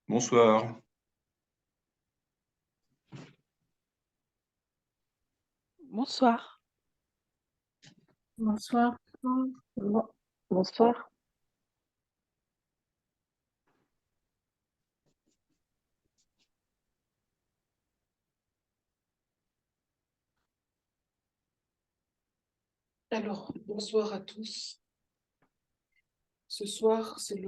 Bonsoir. Bonsoir. Bonsoir. Bonsoir. Alors, bonsoir à tous. Ce soir, c'est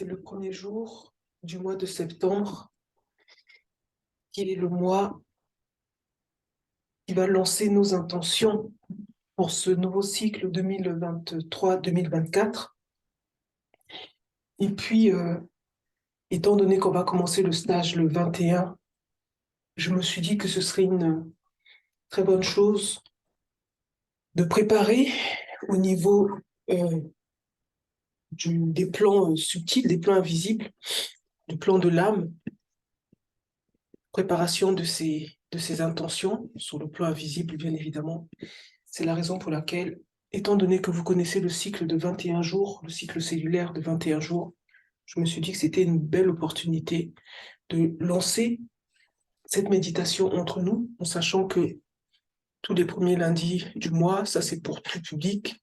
le premier jour du mois de septembre, qui est le mois qui va lancer nos intentions pour ce nouveau cycle 2023-2024. Et puis, étant donné qu'on va commencer le stage le 21, je me suis dit que ce serait une très bonne chose de préparer au niveau des plans subtils, des plans invisibles, du plan de l'âme, préparation de ces intentions sur le plan invisible, bien évidemment. C'est la raison pour laquelle, étant donné que vous connaissez le cycle de 21 jours, le cycle cellulaire de 21 jours, je me suis dit que c'était une belle opportunité de lancer cette méditation entre nous, en sachant que tous les premiers lundis du mois, ça c'est pour tout public.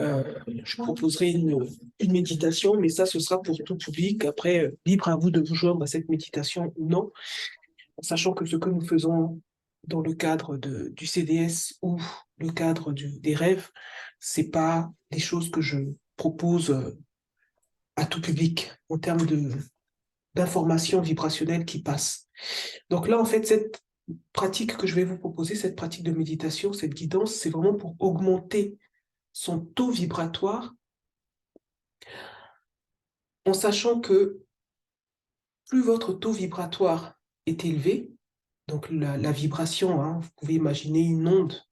Je proposerai une méditation, mais ça, ce sera pour tout public. Après, libre à vous de vous joindre à cette méditation ou non, en sachant que ce que nous faisons dans le cadre du CDS ou le cadre des rêves, c'est pas des choses que je propose à tout public en termes d'informations vibrationnelles qui passent. Donc là, en fait, cette pratique que je vais vous proposer, cette pratique de méditation, cette guidance, c'est vraiment pour augmenter son taux vibratoire en sachant que plus votre taux vibratoire est élevé, donc la vibration, hein, vous pouvez imaginer une onde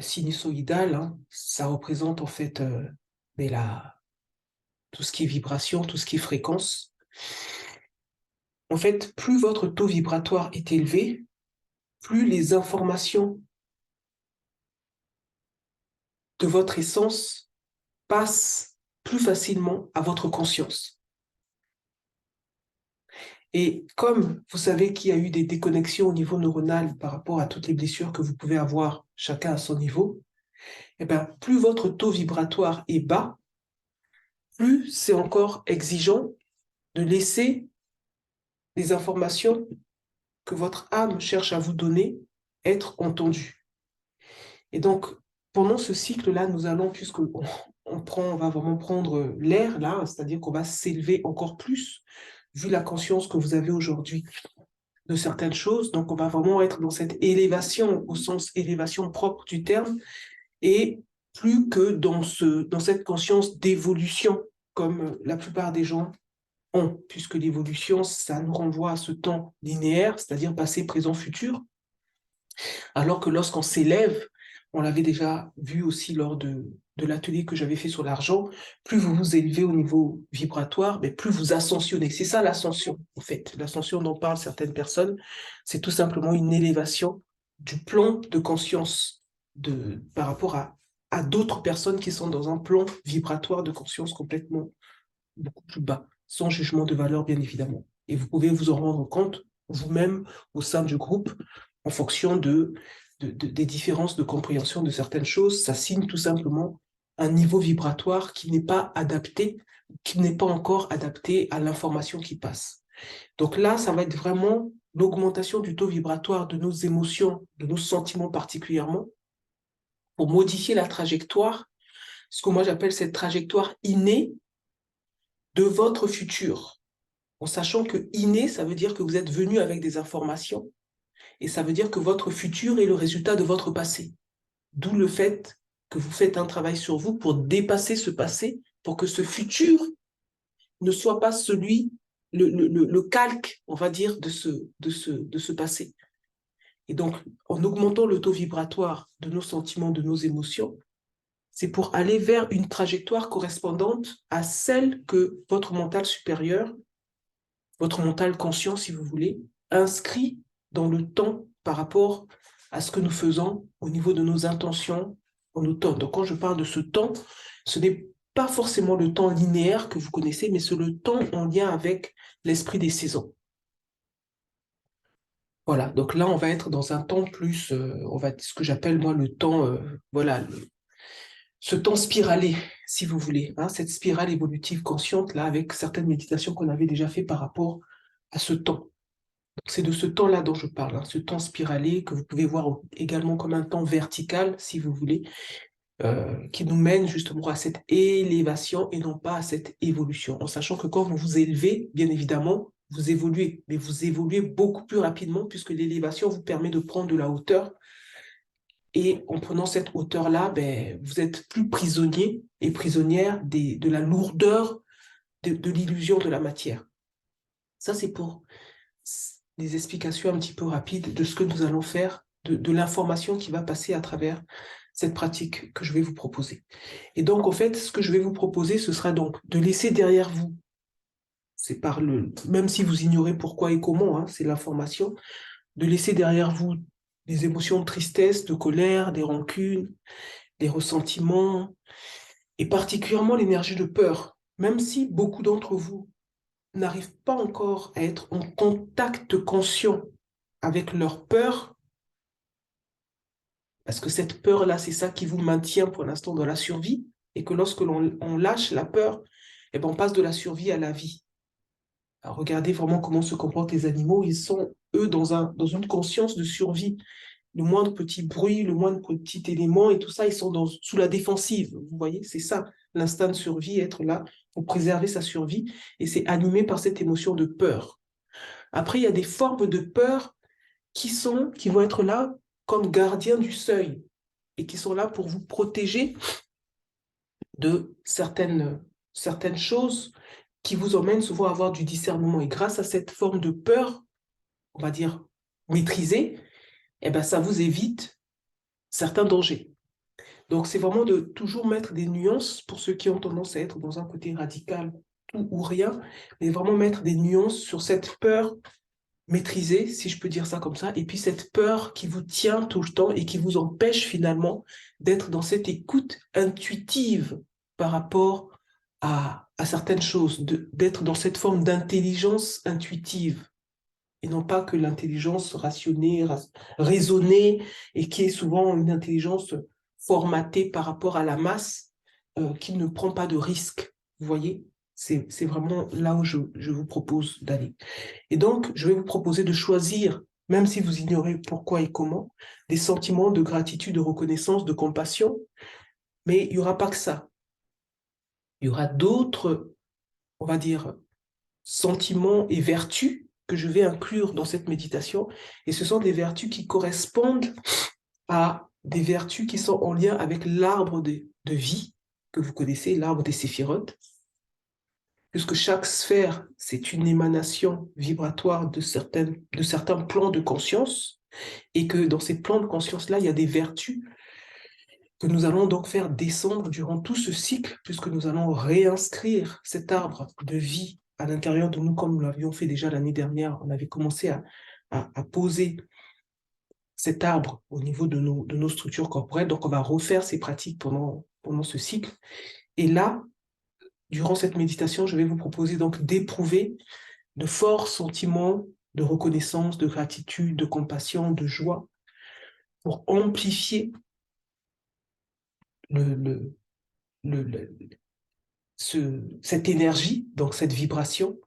sinusoïdale, hein, ça représente en fait tout ce qui est vibration, tout ce qui est fréquence. En fait, plus votre taux vibratoire est élevé, plus les informations de votre essence passent plus facilement à votre conscience. Et comme vous savez qu'il y a eu des déconnexions au niveau neuronal par rapport à toutes les blessures que vous pouvez avoir chacun à son niveau, eh bien, plus votre taux vibratoire est bas, plus c'est encore exigeant de laisser les informations que votre âme cherche à vous donner être entendues. Et donc, pendant ce cycle-là, nous allons, on va vraiment prendre l'air, là, c'est-à-dire qu'on va s'élever encore plus, vu la conscience que vous avez aujourd'hui de certaines choses. Donc, on va vraiment être dans cette élévation, au sens élévation propre du terme, et plus que dans cette conscience d'évolution, comme la plupart des gens ont, puisque l'évolution, ça nous renvoie à ce temps linéaire, c'est-à-dire passé, présent, futur, alors que lorsqu'on s'élève, on l'avait déjà vu aussi lors de l'atelier que j'avais fait sur l'argent, plus vous vous élevez au niveau vibratoire, mais plus vous ascensionnez. C'est ça l'ascension, en fait. L'ascension dont parlent certaines personnes, c'est tout simplement une élévation du plan de conscience par rapport à d'autres personnes qui sont dans un plan vibratoire de conscience complètement beaucoup plus bas, sans jugement de valeur, bien évidemment. Et vous pouvez vous en rendre compte vous-même au sein du groupe en fonction des différences de compréhension de certaines choses. Ça signe tout simplement un niveau vibratoire qui n'est pas adapté, qui n'est pas encore adapté à l'information qui passe. Donc là, ça va être vraiment l'augmentation du taux vibratoire de nos émotions, de nos sentiments particulièrement, pour modifier la trajectoire, ce que moi j'appelle cette trajectoire innée de votre futur, en sachant que inné, ça veut dire que vous êtes venu avec des informations, et ça veut dire que votre futur est le résultat de votre passé. D'où le fait que vous faites un travail sur vous pour dépasser ce passé, pour que ce futur ne soit pas le calque, on va dire, de ce passé. Et donc, en augmentant le taux vibratoire de nos sentiments, de nos émotions, c'est pour aller vers une trajectoire correspondante à celle que votre mental supérieur, votre mental conscient, si vous voulez, inscrit dans le temps par rapport à ce que nous faisons au niveau de nos intentions, en automne. Donc, quand je parle de ce temps, ce n'est pas forcément le temps linéaire que vous connaissez, mais c'est le temps en lien avec l'esprit des saisons. Voilà, donc là, on va être dans un temps plus, on va ce que j'appelle moi le temps, voilà, ce temps spiralé, si vous voulez, hein, cette spirale évolutive consciente là, avec certaines méditations qu'on avait déjà fait par rapport à ce temps. C'est de ce temps-là dont je parle, hein, ce temps spiralé que vous pouvez voir également comme un temps vertical, si vous voulez, qui nous mène justement à cette élévation et non pas à cette évolution. En sachant que quand vous vous élevez, bien évidemment, vous évoluez, mais vous évoluez beaucoup plus rapidement puisque l'élévation vous permet de prendre de la hauteur. Et en prenant cette hauteur-là, ben, vous êtes plus prisonnier et prisonnière de la lourdeur de l'illusion de la matière. Ça, c'est pour des explications un petit peu rapides de ce que nous allons faire, de l'information qui va passer à travers cette pratique que je vais vous proposer. Et donc, en fait, ce que je vais vous proposer, ce sera donc de laisser derrière vous, c'est par même si vous ignorez pourquoi et comment, hein, c'est l'information, de laisser derrière vous des émotions de tristesse, de colère, des rancunes, des ressentiments, et particulièrement l'énergie de peur. Même si beaucoup d'entre vous n'arrivent pas encore à être en contact conscient avec leur peur, parce que cette peur-là, c'est ça qui vous maintient pour l'instant dans la survie, et que lorsque on lâche la peur, eh ben, on passe de la survie à la vie. Alors, regardez vraiment comment se comportent les animaux. Ils sont, eux, dans une conscience de survie. Le moindre petit bruit, le moindre petit élément et tout ça, ils sont sous la défensive. Vous voyez, c'est ça, l'instinct de survie, être là pour préserver sa survie. Et c'est animé par cette émotion de peur. Après, il y a des formes de peur qui vont être là comme gardiens du seuil et qui sont là pour vous protéger de certaines choses qui vous emmènent souvent à avoir du discernement. Et grâce à cette forme de peur, on va dire maîtrisée, eh ben, ça vous évite certains dangers. Donc, c'est vraiment de toujours mettre des nuances pour ceux qui ont tendance à être dans un côté radical, tout ou rien, mais vraiment mettre des nuances sur cette peur maîtrisée, si je peux dire ça comme ça, et puis cette peur qui vous tient tout le temps et qui vous empêche finalement d'être dans cette écoute intuitive par rapport à certaines choses, d'être dans cette forme d'intelligence intuitive et non pas que l'intelligence rationnée, raisonnée, et qui est souvent une intelligence formatée par rapport à la masse, qui ne prend pas de risques. Vous voyez, c'est vraiment là où je vous propose d'aller. Et donc, je vais vous proposer de choisir, même si vous ignorez pourquoi et comment, des sentiments de gratitude, de reconnaissance, de compassion, mais il n'y aura pas que ça. Il y aura d'autres, on va dire, sentiments et vertus que je vais inclure dans cette méditation. Et ce sont des vertus qui correspondent à des vertus qui sont en lien avec l'arbre de vie que vous connaissez, l'arbre des séphirotes, puisque chaque sphère, c'est une émanation vibratoire de certains plans de conscience, et que dans ces plans de conscience-là, il y a des vertus que nous allons donc faire descendre durant tout ce cycle, puisque nous allons réinscrire cet arbre de vie à l'intérieur de nous, comme nous l'avions fait déjà l'année dernière. On avait commencé à poser cet arbre au niveau de nos structures corporelles. Donc, on va refaire ces pratiques pendant ce cycle. Et là, durant cette méditation, je vais vous proposer donc d'éprouver de forts sentiments de reconnaissance, de gratitude, de compassion, de joie, pour amplifier le, le, le, cette énergie, donc cette vibration,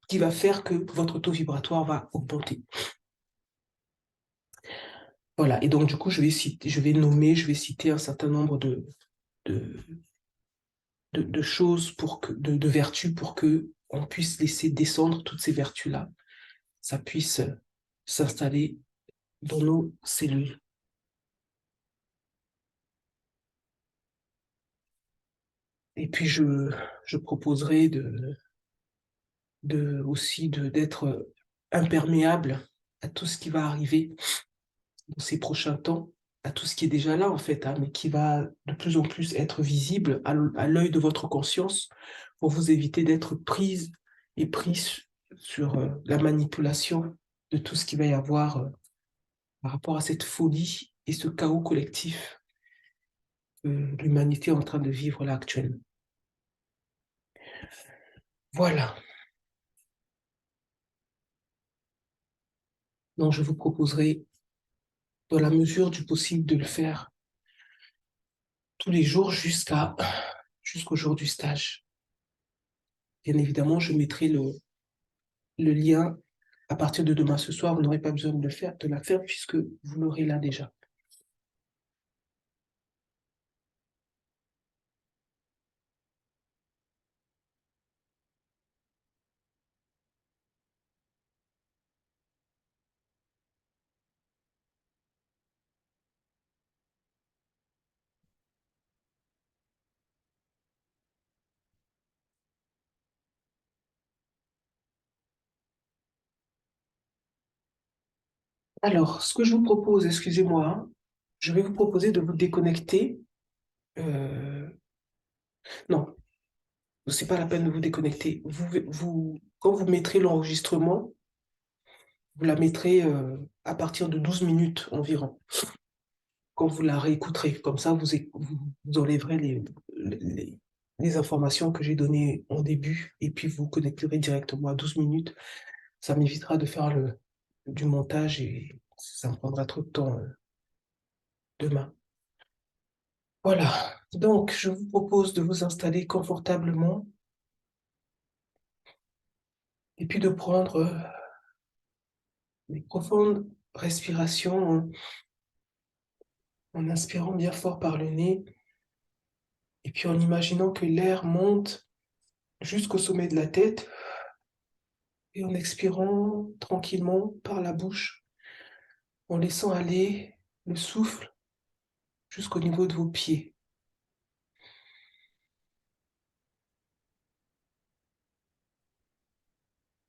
qui va faire que votre taux vibratoire va augmenter. Voilà, et donc du coup, je vais citer un certain nombre de, de choses, de vertus, pour que on puisse laisser descendre toutes ces vertus-là, ça puisse s'installer dans nos cellules. Et puis, je proposerai d'être imperméable à tout ce qui va arriver dans ces prochains temps, à tout ce qui est déjà là en fait, hein, mais qui va de plus en plus être visible à l'œil de votre conscience pour vous éviter d'être prise et pris sur la manipulation de tout ce qu'il va y avoir par rapport à cette folie et ce chaos collectif que l'humanité est en train de vivre là actuellement. Voilà. Donc, je vous proposerai, dans la mesure du possible, de le faire tous les jours jusqu'au jour du stage. Bien évidemment, je mettrai le lien à partir de demain ce soir. Vous n'aurez pas besoin de la faire puisque vous l'aurez là déjà. Alors, ce que je vous propose, excusez-moi, hein, je vais vous proposer de vous déconnecter. Non, c'est pas la peine de vous déconnecter. Quand vous mettrez l'enregistrement, vous la mettrez à partir de 12 minutes environ, quand vous la réécouterez. Comme ça, vous enlèverez les, les informations que j'ai données en début et puis vous connecterez directement à 12 minutes. Ça m'évitera de faire du montage et ça me prendra trop de temps demain. Voilà, donc je vous propose de vous installer confortablement et puis de prendre des profondes respirations en inspirant bien fort par le nez et puis en imaginant que l'air monte jusqu'au sommet de la tête et en expirant tranquillement par la bouche, en laissant aller le souffle jusqu'au niveau de vos pieds.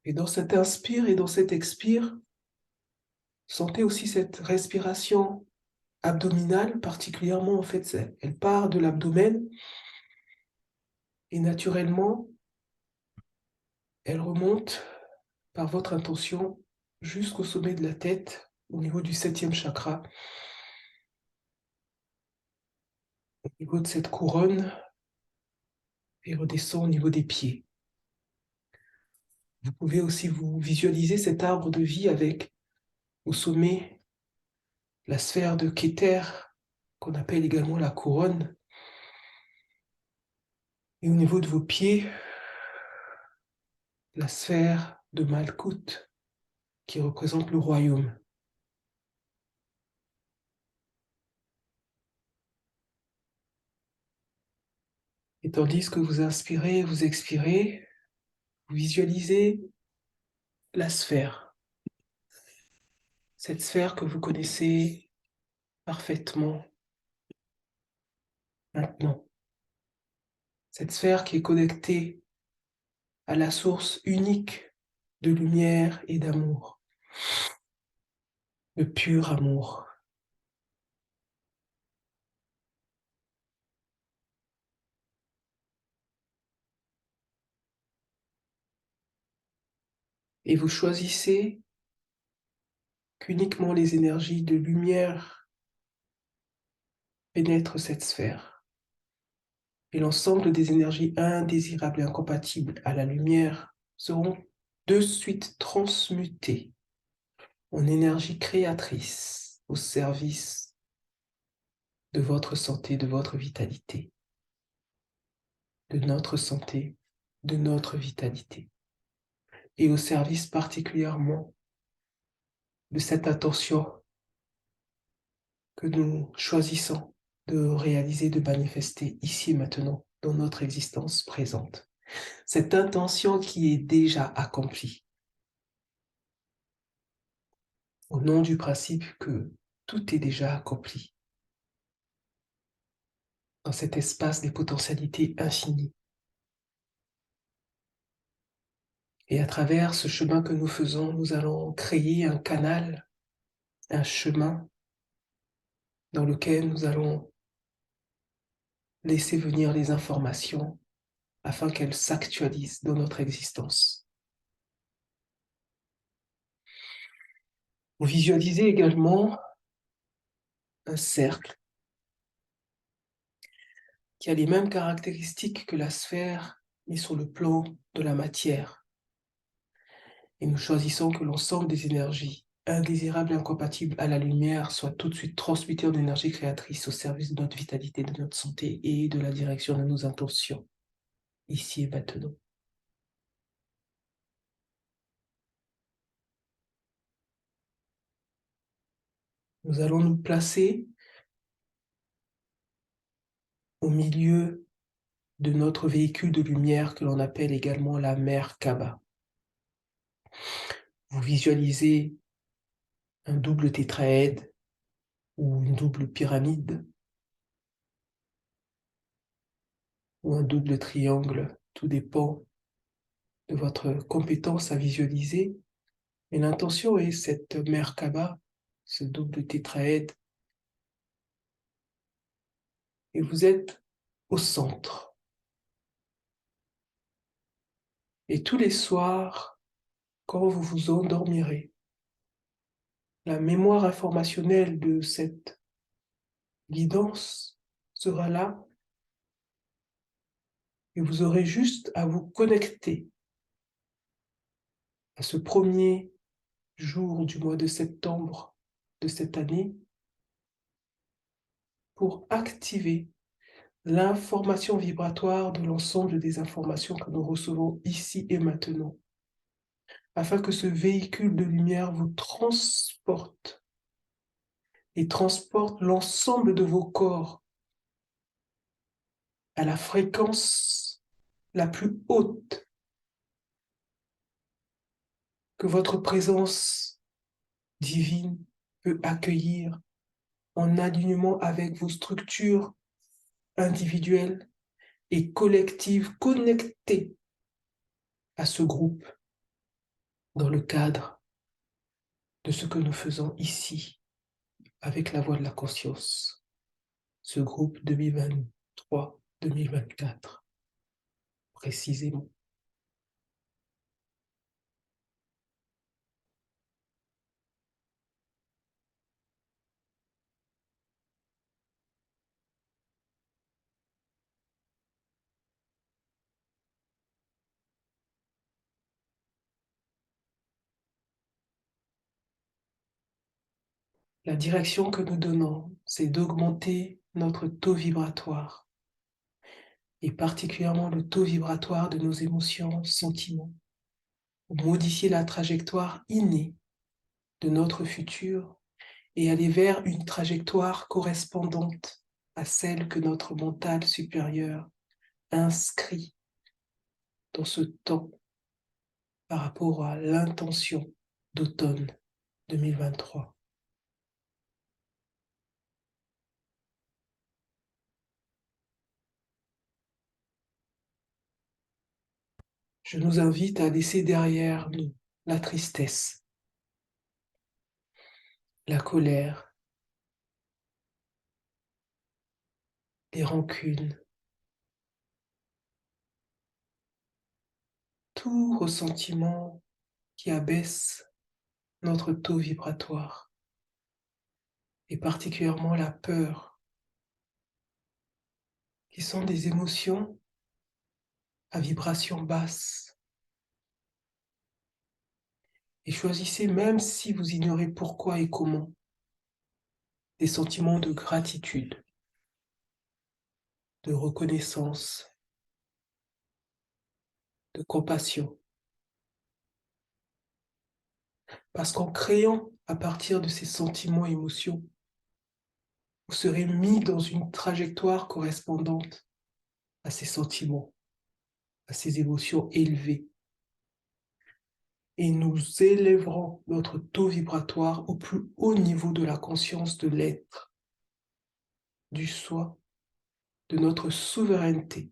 Et dans cet inspire et dans cet expire, sentez aussi cette respiration abdominale, particulièrement en fait, elle part de l'abdomen et naturellement, elle remonte par votre intention jusqu'au sommet de la tête, au niveau du 7e chakra, au niveau de cette couronne et redescend au niveau des pieds. Vous pouvez aussi vous visualiser cet arbre de vie avec au sommet la sphère de Keter, qu'on appelle également la couronne, et au niveau de vos pieds, la sphère de Malkout, qui représente le royaume. Et tandis que vous inspirez, vous expirez, vous visualisez la sphère, cette sphère que vous connaissez parfaitement maintenant, cette sphère qui est connectée à la source unique de lumière et d'amour, de pur amour. Et vous choisissez qu'uniquement les énergies de lumière pénètrent cette sphère. Et l'ensemble des énergies indésirables et incompatibles à la lumière seront de suite transmutées en énergie créatrice au service de votre santé, de votre vitalité, de notre santé, de notre vitalité, et au service particulièrement de cette attention que nous choisissons de réaliser, de manifester ici et maintenant dans notre existence présente. Cette intention qui est déjà accomplie au nom du principe que tout est déjà accompli dans cet espace des potentialités infinies. Et à travers ce chemin que nous faisons, nous allons créer un canal, un chemin dans lequel nous allons laisser venir les informations afin qu'elles s'actualisent dans notre existence. Vous visualisez également un cercle qui a les mêmes caractéristiques que la sphère, mais sur le plan de la matière. Et nous choisissons que l'ensemble des énergies indésirables et incompatibles à la lumière soient tout de suite transmutées en énergie créatrice au service de notre vitalité, de notre santé et de la direction de nos intentions, ici et maintenant. Nous allons nous placer au milieu de notre véhicule de lumière que l'on appelle également la Merkaba. Vous visualisez un double tétraède ou une double pyramide ou un double triangle, tout dépend de votre compétence à visualiser. Et l'intention est cette Merkaba, ce double tétraède, et vous êtes au centre. Et tous les soirs, quand vous vous endormirez, la mémoire informationnelle de cette guidance sera là et vous aurez juste à vous connecter à ce premier jour du mois de septembre de cette année pour activer l'information vibratoire de l'ensemble des informations que nous recevons ici et maintenant, afin que ce véhicule de lumière vous transporte et transporte l'ensemble de vos corps à la fréquence la plus haute que votre présence divine peut accueillir en alignement avec vos structures individuelles et collectives connectées à ce groupe dans le cadre de ce que nous faisons ici avec la voix de la conscience, ce groupe 2023-2024 précisément. La direction que nous donnons, c'est d'augmenter notre taux vibratoire, et particulièrement le taux vibratoire de nos émotions, sentiments, pour modifier la trajectoire innée de notre futur et aller vers une trajectoire correspondante à celle que notre mental supérieur inscrit dans ce temps par rapport à l'intention d'automne 2023. Je nous invite à laisser derrière nous la tristesse, la colère, les rancunes, tout ressentiment qui abaisse notre taux vibratoire, et particulièrement la peur, qui sont des émotions à vibration basse. Et choisissez, même si vous ignorez pourquoi et comment, des sentiments de gratitude, de reconnaissance, de compassion. Parce qu'en créant à partir de ces sentiments et émotions, vous serez mis dans une trajectoire correspondante à ces sentiments, à ces émotions élevées. Et nous élèverons notre taux vibratoire au plus haut niveau de la conscience de l'être, du soi, de notre souveraineté.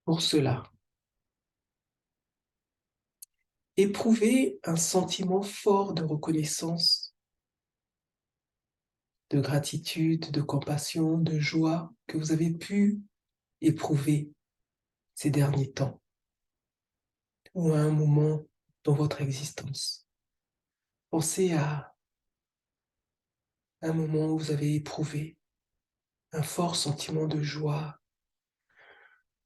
Pour cela, éprouvez un sentiment fort de reconnaissance de gratitude, de compassion, de joie que vous avez pu éprouver ces derniers temps ou à un moment dans votre existence. Pensez à un moment où vous avez éprouvé un fort sentiment de joie,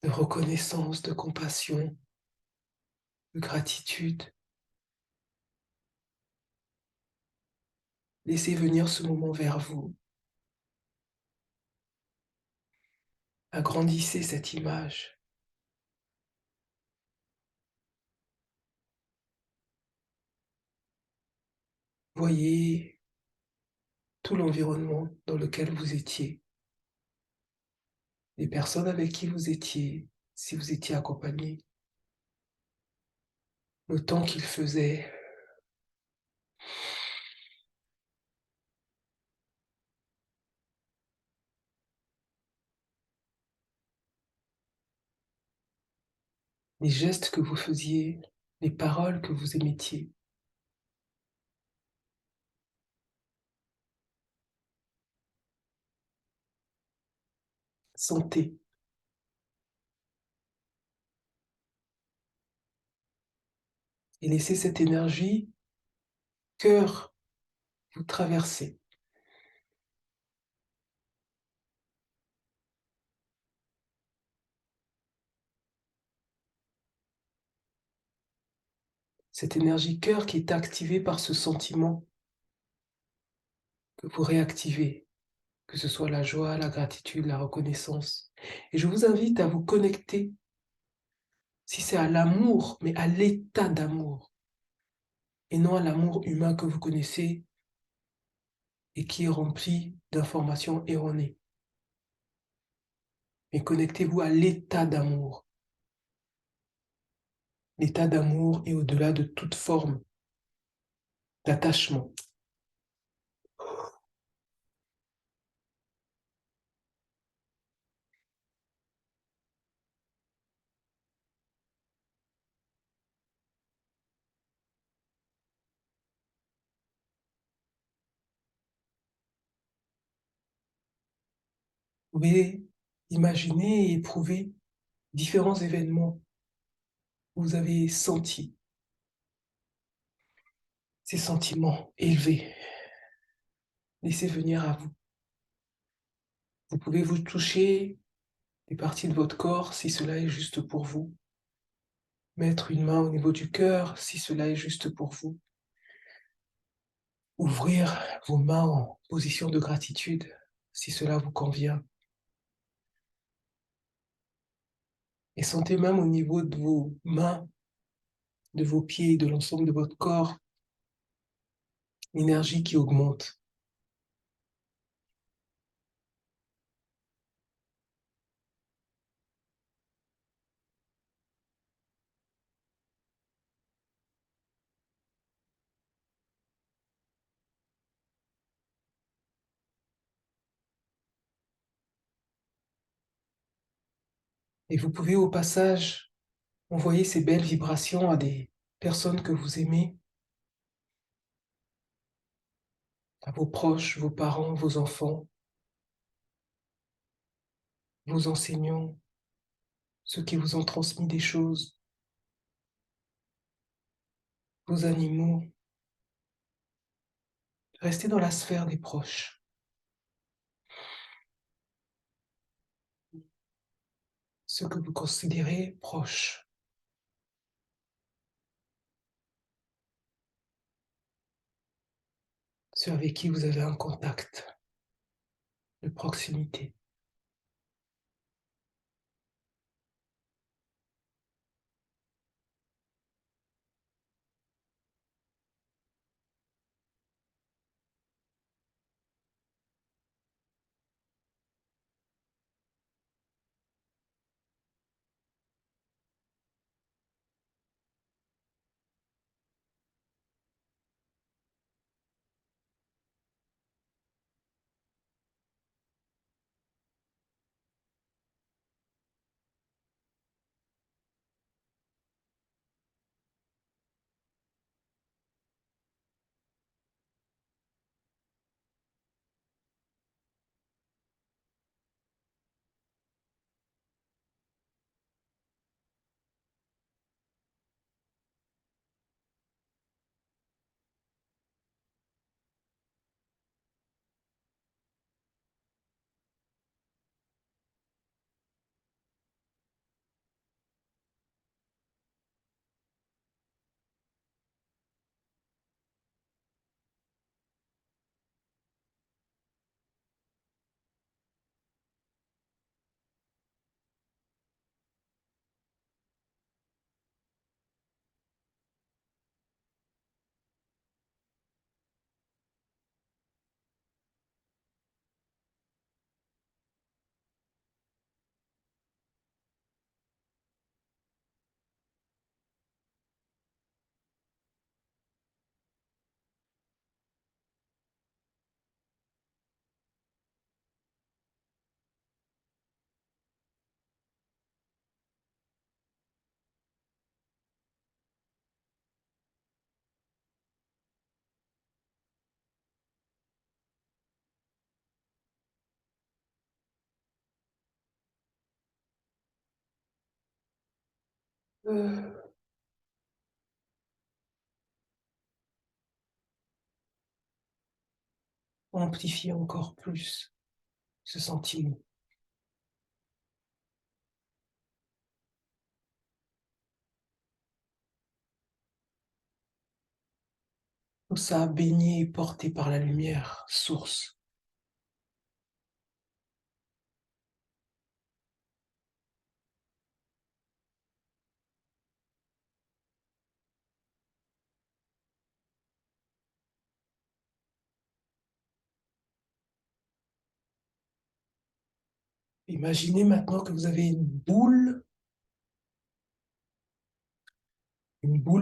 de reconnaissance, de compassion, de gratitude. Laissez venir ce moment vers vous. Agrandissez cette image. Voyez tout l'environnement dans lequel vous étiez, les personnes avec qui vous étiez, si vous étiez accompagné, le temps qu'il faisait, les gestes que vous faisiez, les paroles que vous émettiez. Sentez et laissez cette énergie, cœur, vous traverser. Cette énergie cœur qui est activée par ce sentiment que vous réactivez, que ce soit la joie, la gratitude, la reconnaissance. Et je vous invite à vous connecter, si c'est à l'amour, mais à l'état d'amour, et non à l'amour humain que vous connaissez et qui est rempli d'informations erronées. Mais connectez-vous à l'état d'amour. L'état d'amour est au-delà de toute forme d'attachement. Vous pouvez imaginer et éprouver différents événements où vous avez senti ces sentiments élevés. Laissez venir à vous. Vous pouvez vous toucher des parties de votre corps si cela est juste pour vous. Mettre une main au niveau du cœur si cela est juste pour vous. Ouvrir vos mains en position de gratitude si cela vous convient. Et sentez même au niveau de vos mains, de vos pieds, de l'ensemble de votre corps, l'énergie qui augmente. Et vous pouvez au passage envoyer ces belles vibrations à des personnes que vous aimez, à vos proches, vos parents, vos enfants, vos enseignants, ceux qui vous ont transmis des choses, vos animaux. Restez dans la sphère des proches. Ceux que vous considérez proches, ceux avec qui vous avez un contact de proximité. euh, amplifier encore plus ce sentiment. Tout ça baigné et porté par la lumière, source. Imaginez maintenant que vous avez une boule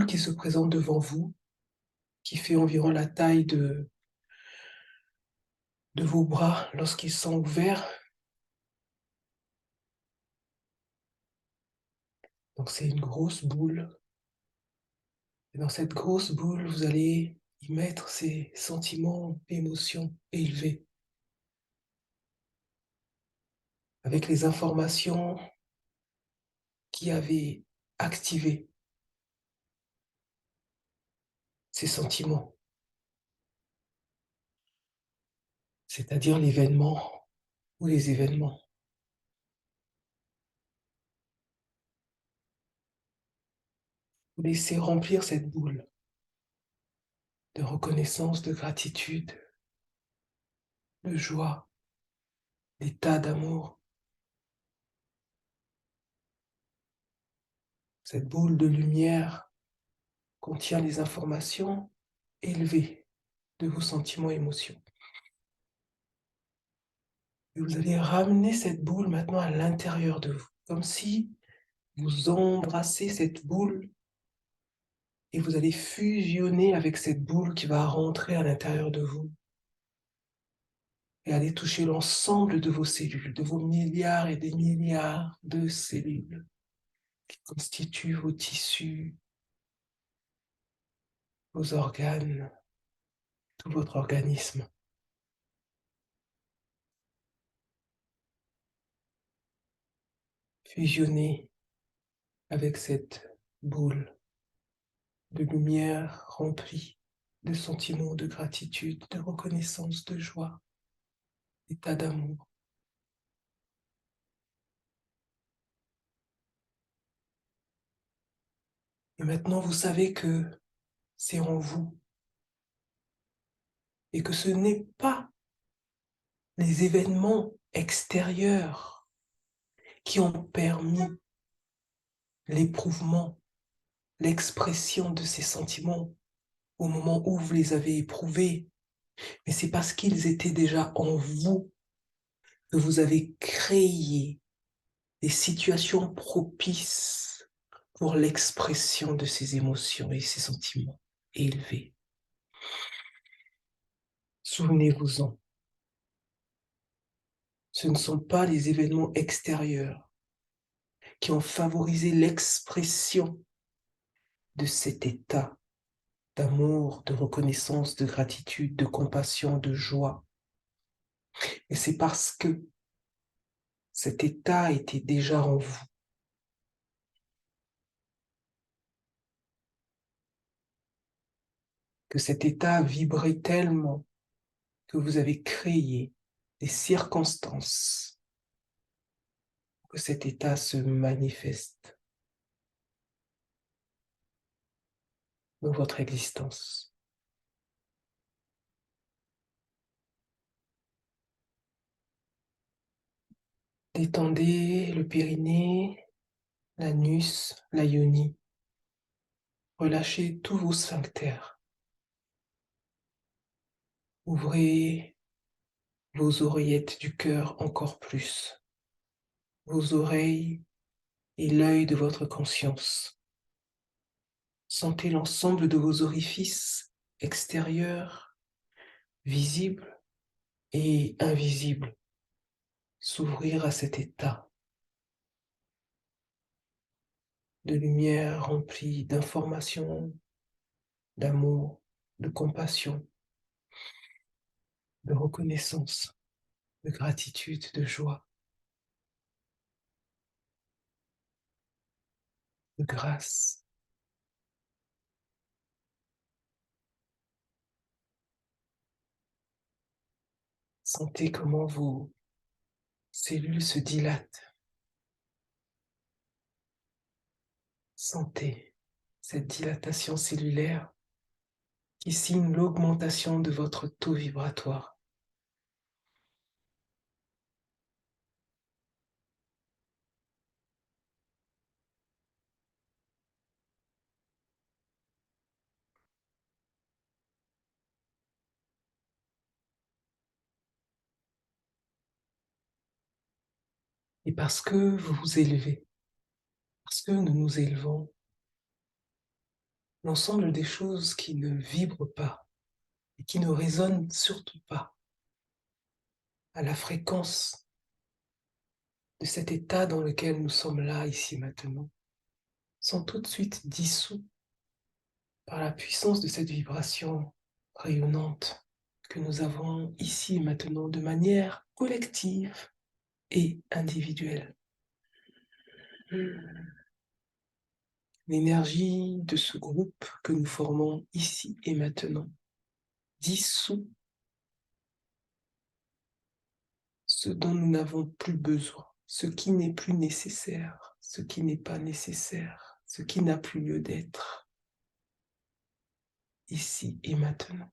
qui se présente devant vous, qui fait environ la taille de vos bras lorsqu'ils sont ouverts. Donc c'est une grosse boule. Et dans cette grosse boule, vous allez y mettre ces sentiments, émotions élevés, avec les informations qui avaient activé ces sentiments, c'est-à-dire l'événement ou les événements. Vous laissez remplir cette boule de reconnaissance, de gratitude, de joie, d'état d'amour. Cette boule de lumière contient les informations élevées de vos sentiments et émotions. Et vous allez ramener cette boule maintenant à l'intérieur de vous, comme si vous embrassez cette boule et vous allez fusionner avec cette boule qui va rentrer à l'intérieur de vous et aller toucher l'ensemble de vos cellules, de vos milliards et des milliards de cellules qui constituent vos tissus, vos organes, tout votre organisme. Fusionner avec cette boule de lumière remplie de sentiments de gratitude, de reconnaissance, de joie, d'état d'amour. Et maintenant, vous savez que c'est en vous et que ce n'est pas les événements extérieurs qui ont permis l'éprouvement, l'expression de ces sentiments au moment où vous les avez éprouvés, mais c'est parce qu'ils étaient déjà en vous que vous avez créé des situations propices pour l'expression de ces émotions et ces sentiments élevés. Souvenez-vous-en, ce ne sont pas les événements extérieurs qui ont favorisé l'expression de cet état d'amour, de reconnaissance, de gratitude, de compassion, de joie. Et c'est parce que cet état était déjà en vous, que cet état vibrait tellement que vous avez créé des circonstances pour que cet état se manifeste dans votre existence. Détendez le périnée, l'anus, la yoni. Relâchez tous vos sphincters. Ouvrez vos oreillettes du cœur encore plus, vos oreilles et l'œil de votre conscience. Sentez l'ensemble de vos orifices extérieurs, visibles et invisibles, s'ouvrir à cet état de lumière rempli d'informations, d'amour, de compassion, de reconnaissance, de gratitude, de joie. de grâce. Sentez comment vos cellules se dilatent. Sentez cette dilatation cellulaire qui signe l'augmentation de votre taux vibratoire. Et parce que vous vous élevez, parce que nous nous élevons, l'ensemble des choses qui ne vibrent pas et qui ne résonnent surtout pas à la fréquence de cet état dans lequel nous sommes là, ici, maintenant, sont tout de suite dissous par la puissance de cette vibration rayonnante que nous avons ici et maintenant de manière collective et individuelle. L'énergie de ce groupe que nous formons ici et maintenant dissout ce dont nous n'avons plus besoin, ce qui n'est plus nécessaire, ce qui n'est pas nécessaire, ce qui n'a plus lieu d'être ici et maintenant.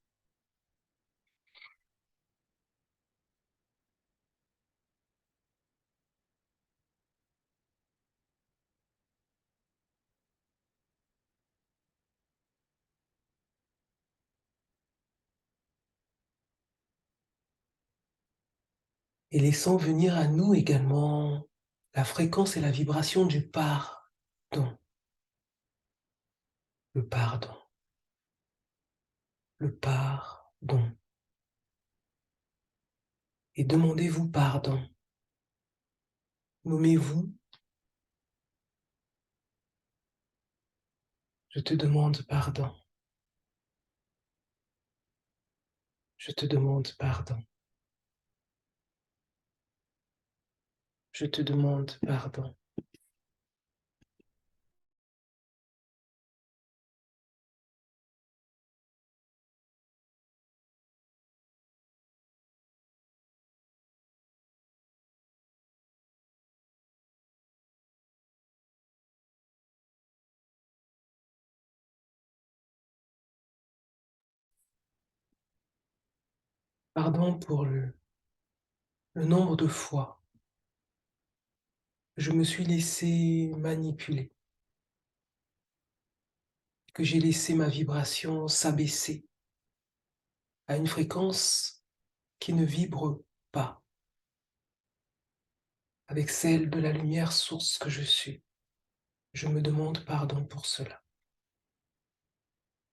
Et laissons venir à nous également la fréquence et la vibration du pardon. Le pardon. Le pardon. Et demandez-vous pardon. Nommez-vous. Je te demande pardon. Je te demande pardon. Je te demande pardon. Pardon pour le nombre de fois que je me suis laissé manipuler, que j'ai laissé ma vibration s'abaisser à une fréquence qui ne vibre pas avec celle de la lumière source que je suis. Je me demande pardon pour cela.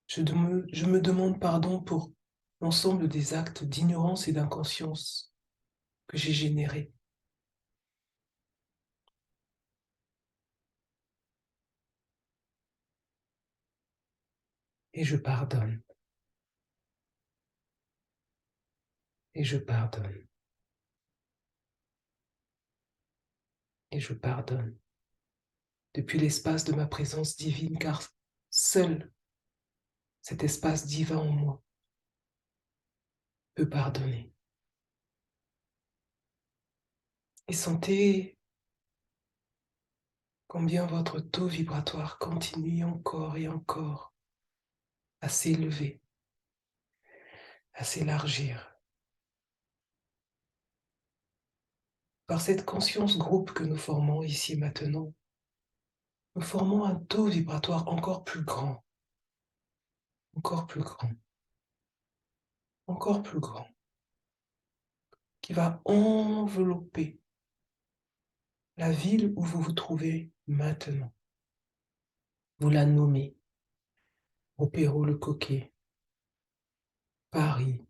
Je me demande pardon pour l'ensemble des actes d'ignorance et d'inconscience que j'ai générés. Et je pardonne. Et je pardonne. Et je pardonne. Depuis l'espace de ma présence divine, car seul cet espace divin en moi peut pardonner. Et sentez combien votre taux vibratoire continue encore et encore à s'élever, à s'élargir. Par cette conscience groupe que nous formons ici maintenant, nous formons un taux vibratoire encore plus grand, encore plus grand, encore plus grand, qui va envelopper la ville où vous vous trouvez maintenant. Vous la nommez Opéro-le-Coquet, Paris,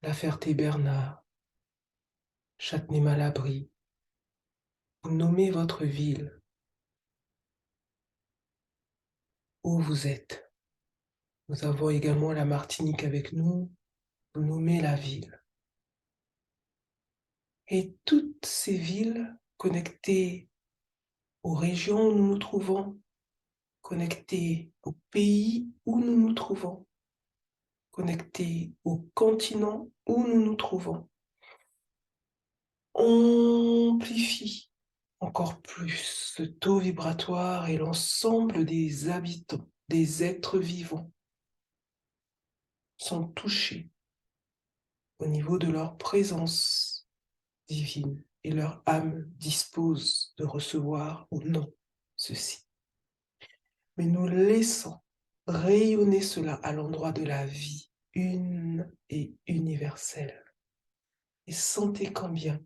La Ferté-Bernard, Châtenay-Malabry. Vous nommez votre ville, où vous êtes. Nous avons également la Martinique avec nous. Vous nommez la ville. Et toutes ces villes connectées aux régions où nous nous trouvons, connectés au pays où nous nous trouvons, connectés au continent où nous nous trouvons. Amplifie encore plus ce taux vibratoire et l'ensemble des habitants, des êtres vivants sont touchés au niveau de leur présence divine et leur âme dispose de recevoir ou non ceci. Mais nous laissons rayonner cela à l'endroit de la vie une et universelle. Et sentez combien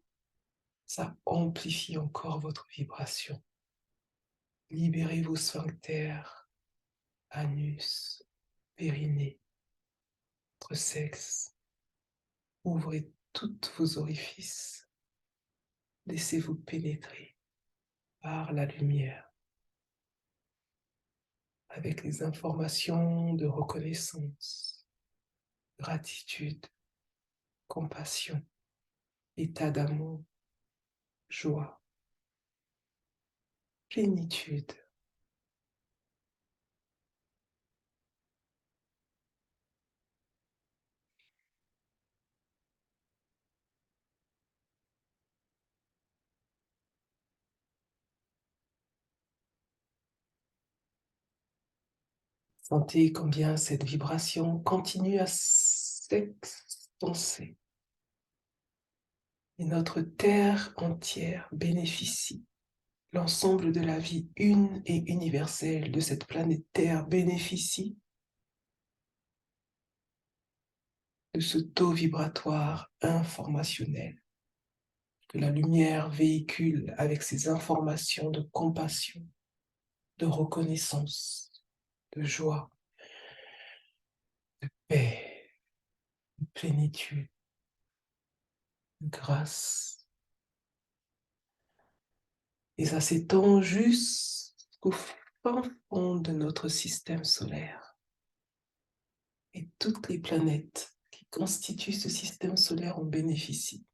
ça amplifie encore votre vibration. Libérez vos sphincters, anus, périnée, votre sexe. Ouvrez tous vos orifices. Laissez-vous pénétrer par la lumière avec les informations de reconnaissance, gratitude, compassion, état d'amour, joie, plénitude. Sentez combien cette vibration continue à s'expanser. Et notre terre entière bénéficie. L'ensemble de la vie une et universelle de cette planète Terre bénéficie de ce taux vibratoire informationnel que la lumière véhicule avec ses informations de compassion, de reconnaissance, de joie, de paix, de plénitude, de grâce. Et ça s'étend jusqu'au fin fond de notre système solaire. Et toutes les planètes qui constituent ce système solaire en bénéficient.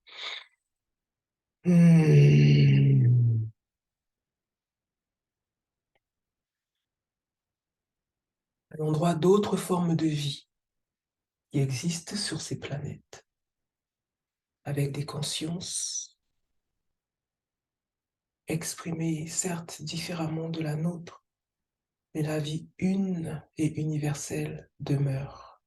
À l'endroit d'autres formes de vie qui existent sur ces planètes, avec des consciences exprimées certes différemment de la nôtre, mais la vie une et universelle demeure.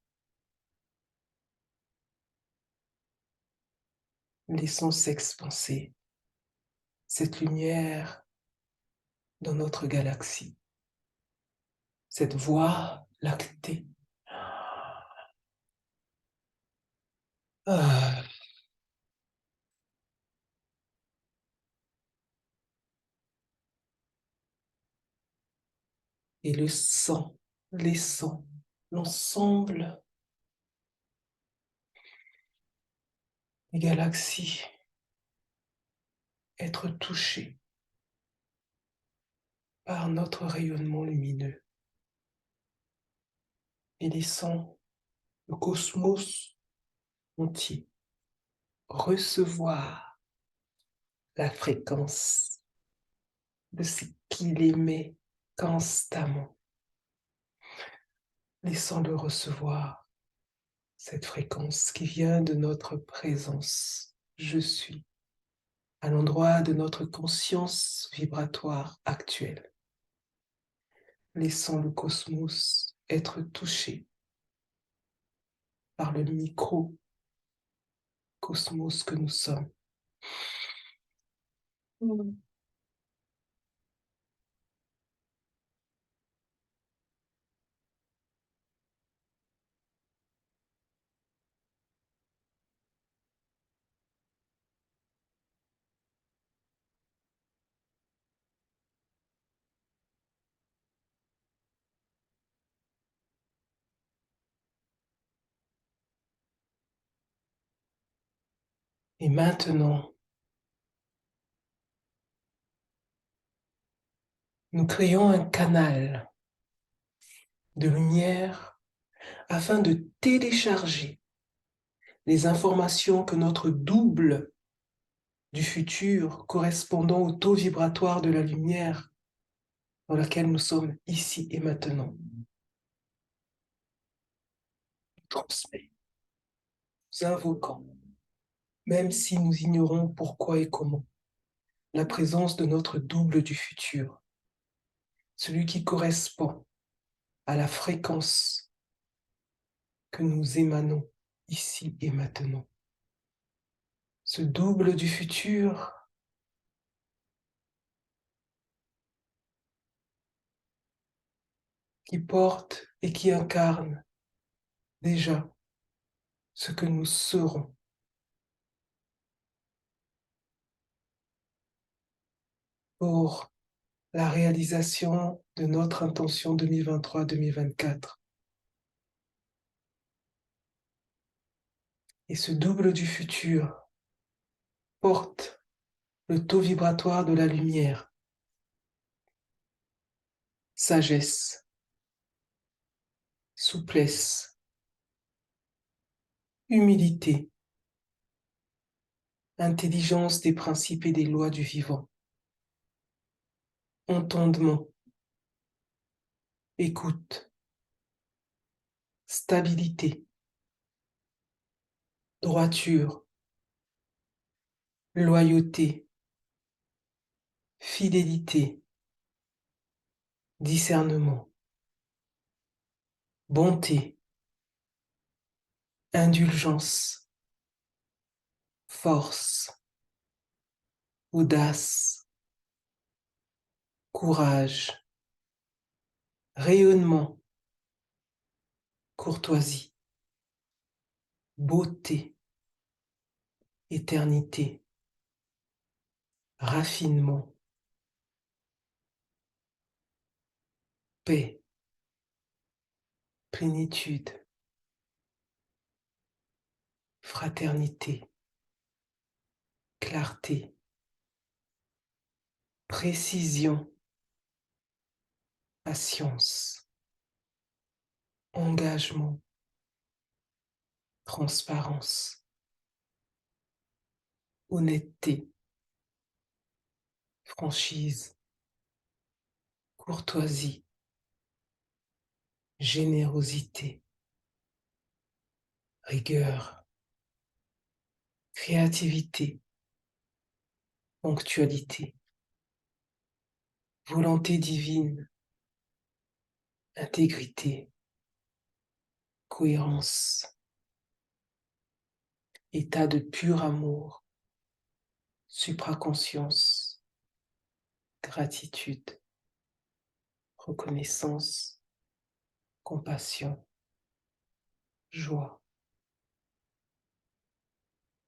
Laissons s'expanser cette lumière dans notre galaxie, cette voie lactée. Ah. Et le sang, les sangs, l'ensemble des galaxies, être touchés par notre rayonnement lumineux. Et laissons le cosmos entier recevoir la fréquence de ce qu'il émet constamment. Laissons-le recevoir cette fréquence qui vient de notre présence. Je suis à l'endroit de notre conscience vibratoire actuelle. Laissons le cosmos être touché par le microcosmos que nous sommes. Et maintenant, nous créons un canal de lumière afin de télécharger les informations que notre double du futur correspondant au taux vibratoire de la lumière dans laquelle nous sommes ici et maintenant. Nous transmet, nous invoquons, même si nous ignorons pourquoi et comment, la présence de notre double du futur, celui qui correspond à la fréquence que nous émanons ici et maintenant. Ce double du futur qui porte et qui incarne déjà ce que nous serons. Pour la réalisation de notre intention 2023-2024. Et ce double du futur porte le taux vibratoire de la lumière, sagesse, souplesse, humilité, intelligence des principes et des lois du vivant, entendement, écoute, stabilité, droiture, loyauté, fidélité, discernement, bonté, indulgence, force, audace, courage, rayonnement, courtoisie, beauté, éternité, raffinement, paix, plénitude, fraternité, clarté, précision, patience, engagement, transparence, honnêteté, franchise, courtoisie, générosité, rigueur, créativité, ponctualité, volonté divine, intégrité, cohérence, état de pur amour, supraconscience, gratitude, reconnaissance, compassion, joie,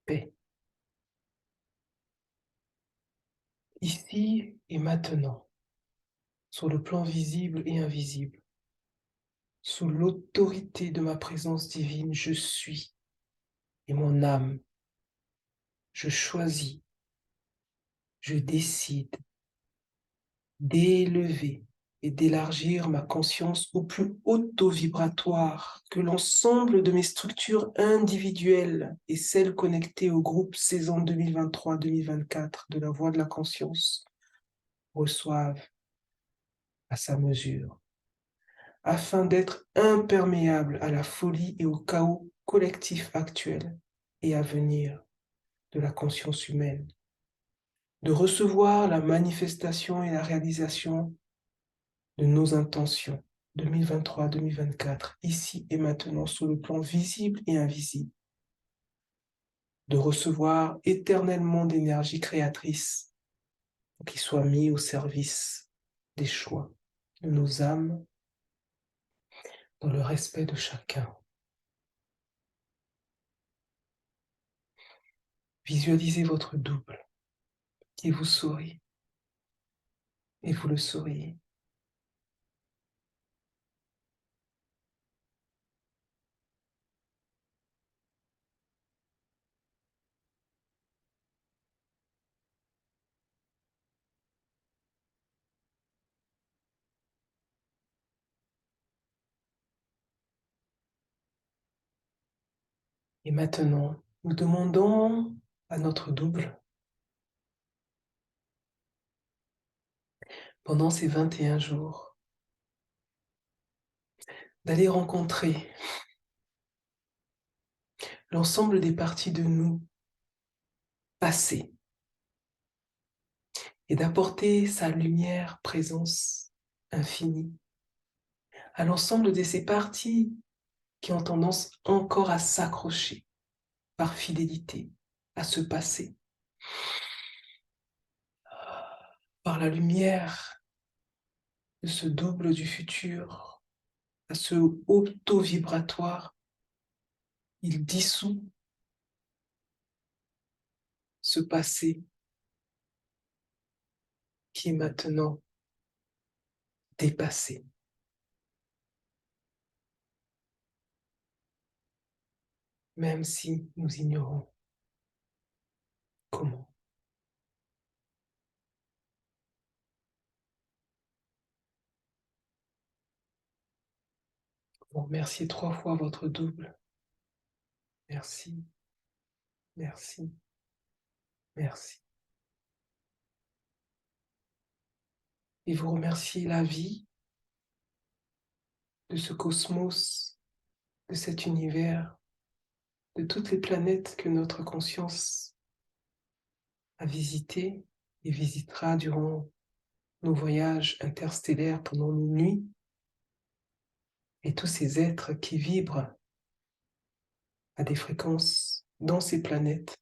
paix. Ici et maintenant, sur le plan visible et invisible, sous l'autorité de ma présence divine, je suis et mon âme, je choisis, je décide d'élever et d'élargir ma conscience au plus haut taux vibratoire que l'ensemble de mes structures individuelles et celles connectées au groupe saison 2023-2024 de la voie de la conscience reçoivent à sa mesure, afin d'être imperméable à la folie et au chaos collectif actuel et à venir de la conscience humaine, de recevoir la manifestation et la réalisation de nos intentions 2023-2024, ici et maintenant, sur le plan visible et invisible, de recevoir éternellement d'énergie créatrice qui soit mis au service des choix de nos âmes dans le respect de chacun. Visualisez votre double qui vous sourit et vous le souriez. Et maintenant, nous demandons à notre double pendant ces 21 jours, d'aller rencontrer l'ensemble des parties de nous passées et d'apporter sa lumière, présence infinie à l'ensemble de ces parties qui ont tendance encore à s'accrocher par fidélité à ce passé, par la lumière de ce double du futur, à ce haut taux vibratoire. Il dissout ce passé qui est maintenant dépassé. Même si nous ignorons comment. Vous remerciez 3 fois votre double. Merci, merci, merci. Et vous remerciez la vie de ce cosmos, de cet univers, de toutes les planètes que notre conscience a visitées et visitera durant nos voyages interstellaires pendant nos nuits, et tous ces êtres qui vibrent à des fréquences dans ces planètes,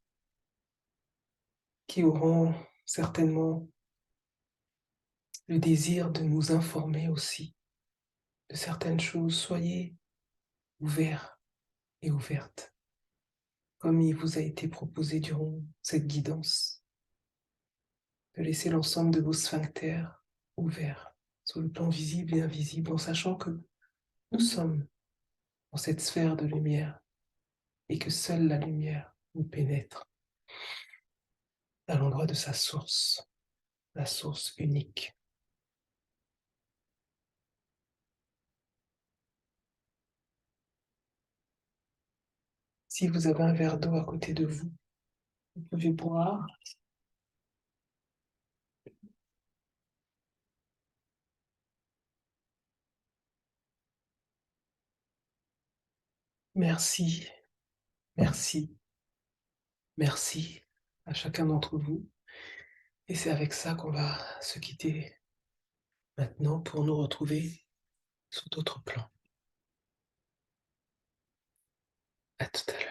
qui auront certainement le désir de nous informer aussi de certaines choses. Soyez ouverts et ouvertes, comme il vous a été proposé durant cette guidance, de laisser l'ensemble de vos sphincters ouverts sur le plan visible et invisible, en sachant que nous sommes dans cette sphère de lumière et que seule la lumière nous pénètre à l'endroit de sa source, la source unique. Si vous avez un verre d'eau à côté de vous, vous pouvez boire. Merci, merci, merci à chacun d'entre vous. Et c'est avec ça qu'on va se quitter maintenant pour nous retrouver sur d'autres plans. À tout à l'heure.